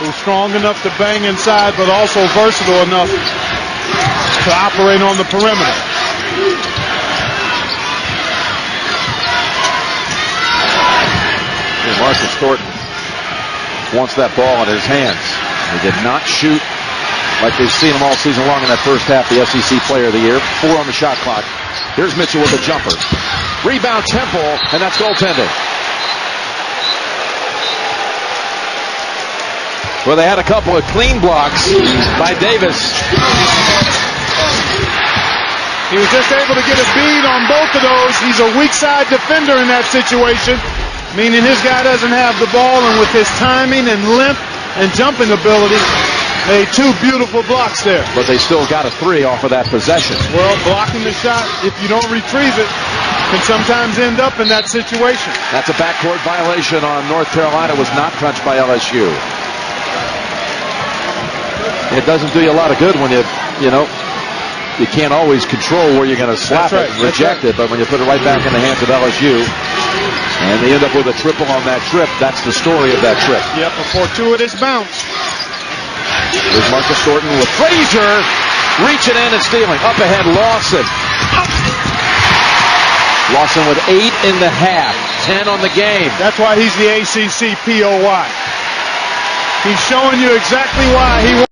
who's strong enough to bang inside, but also versatile enough to operate on the perimeter. Marcus Thornton wants that ball in his hands. He did not shoot like they've seen him all season long in that first half. The SEC Player of the Year. 4 on the shot clock. Here's Mitchell with a jumper. Rebound Temple, and that's goaltending. Well, they had a couple of clean blocks by Davis. He was just able to get a bead on both of those. He's a weak side defender in that situation, meaning his guy doesn't have the ball, and with his timing and length and jumping ability, made 2 beautiful blocks there. But they still got a 3 off of that possession. Well, blocking the shot, if you don't retrieve it, can sometimes end up in that situation. That's a backcourt violation on North Carolina. Was not touched by LSU. It doesn't do you a lot of good when you can't always control where you're going to slap it and reject it, but when you put it right back in the hands of LSU, and they end up with a triple on that trip, that's the story of that trip. Yep, a fortuitous bounce. Here's Marcus Thornton with Frazier reaching in and stealing. Up ahead, Lawson. Lawson with 8 in the half, 10 on the game. That's why he's the ACC POY. He's showing you exactly why he won.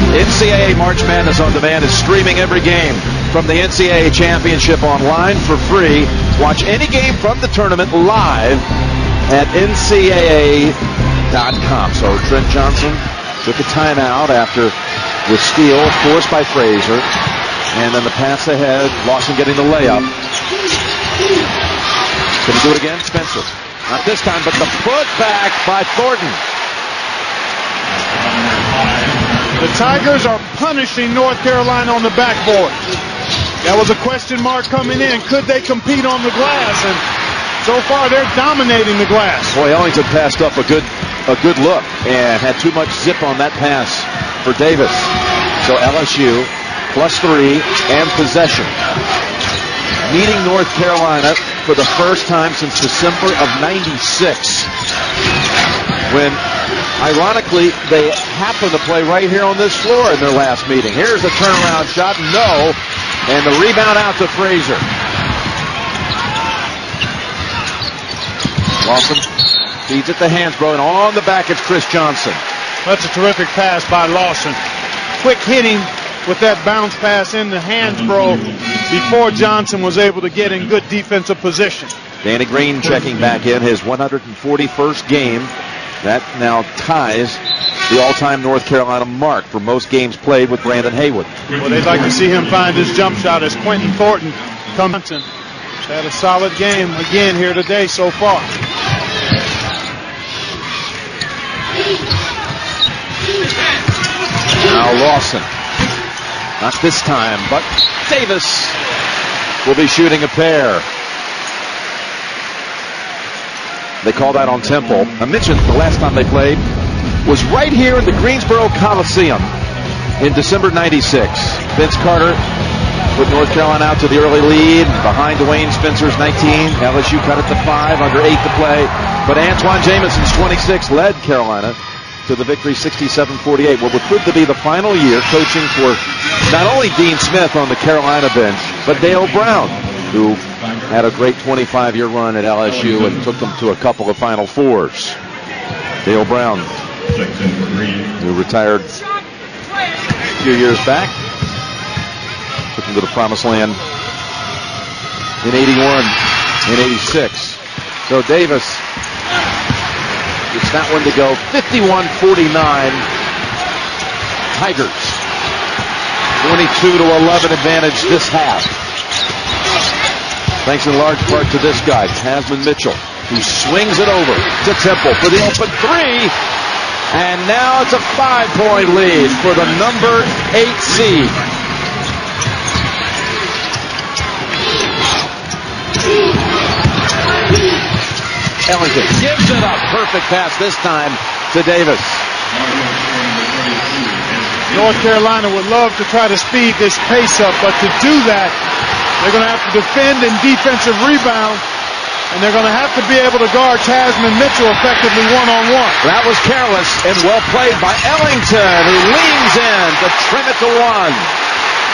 NCAA March Madness on Demand is streaming every game from the NCAA Championship online for free. Watch any game from the tournament live at NCAA.com. So Trent Johnson took a timeout after the steal forced by Frazier. And then the pass ahead, Lawson getting the layup. Can he do it again? Spencer. Not this time, but the putback by Thornton. The Tigers are punishing North Carolina on the backboard. That was a question mark coming in. Could they compete on the glass? And so far, they're dominating the glass. Boy, Ellington passed up a good look and had too much zip on that pass for Davis. So LSU +3 and possession. Meeting North Carolina for the first time since December of '96. When, ironically, they happened to play right here on this floor in their last meeting. Here's a turnaround shot. No. And the rebound out to Frazier. Lawson feeds it to Hansbrough, and on the back it's Chris Johnson. That's a terrific pass by Lawson. Quick hitting with that bounce pass into Hansbrough before Johnson was able to get in good defensive position. Danny Green checking back in, his 141st game. That now ties the all-time North Carolina mark for most games played with Brandon Haywood. Well, they'd like to see him find his jump shot as Quentin Thornton comes in. Had a solid game again here today so far. Now Lawson. Not this time, but Davis will be shooting a pair. They called that on Temple. I mentioned the last time they played was right here in the Greensboro Coliseum in December '96. Vince Carter with North Carolina out to the early lead behind Dwayne Spencer's 19. LSU cut it to 5, under 8 to play. But Antoine Jamison's 26 led Carolina to the victory 67-48. What would prove to be the final year coaching for not only Dean Smith on the Carolina bench, but Dale Brown, who had a great 25-year run at LSU and took them to a couple of Final Fours. Dale Brown, who retired a few years back, took them to the promised land in 81 and 86. So Davis gets that one to go 51-49. Tigers 22-11 advantage this half. Thanks in large part to this guy, Tasman Mitchell, who swings it over to Temple for the open 3. And now it's a 5-point lead for the number 8 seed. Ellington gives it up. Perfect pass this time to Davis. North Carolina would love to try to speed this pace up, but to do that, they're going to have to defend and defensive rebound and they're going to have to be able to guard Tasman Mitchell effectively one-on-one. That was careless and well played by Ellington, who leans in to trim it to one.